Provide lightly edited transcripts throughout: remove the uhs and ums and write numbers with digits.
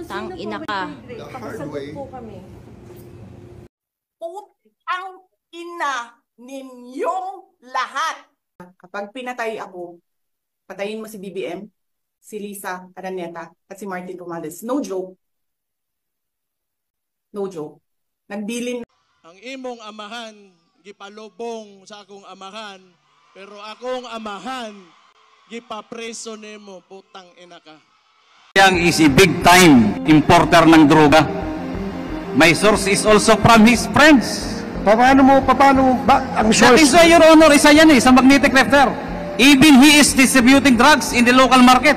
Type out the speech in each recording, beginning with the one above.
Tang ina ka. The hard way. Putang ina ninyong lahat. Kapag pinatay ako, patayin mo si BBM, si Lisa Araneta, at si Martin Romualdez. No joke. No joke. Nagbilin. Ang imong amahan, gipalubong sa akong amahan, pero akong amahan, gipapreso nimo, putang ina ka. Yang is a big time importer ng droga. My source is also from his friends. Paano ba ang That source? is why, Your Honor, isa yan sa magnetic lifter. Even he is distributing drugs in the local market.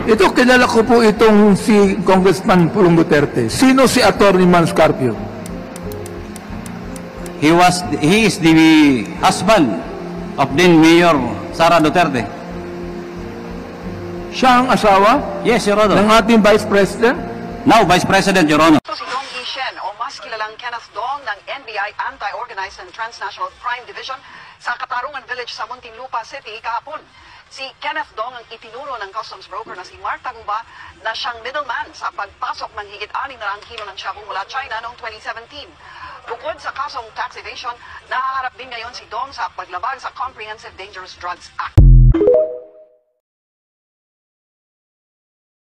Ito, kilala ko po itong si Congressman Pulong Duterte. Sino si Attorney Mans Carpio? He is the husband of then Mayor Sara Duterte. Siya ang asawa Yes, Your Honor. ng ating Vice President? Now, Vice President, Your Honor. Ito si Dong Ishen o mas kilalang Kenneth Dong ng NBI Anti-Organized and Transnational Crime Division sa Katarungan Village sa Muntinlupa City kahapon. Si Kenneth Dong ang itinulo ng customs broker na si Mark Taguba na siyang middleman sa pagpasok ng higit 6 na kilo ng shabu mula China noong 2017. Bukod sa kasong tax evasion, nahaharap din ngayon si Dong sa paglabag sa Comprehensive Dangerous Drugs Act.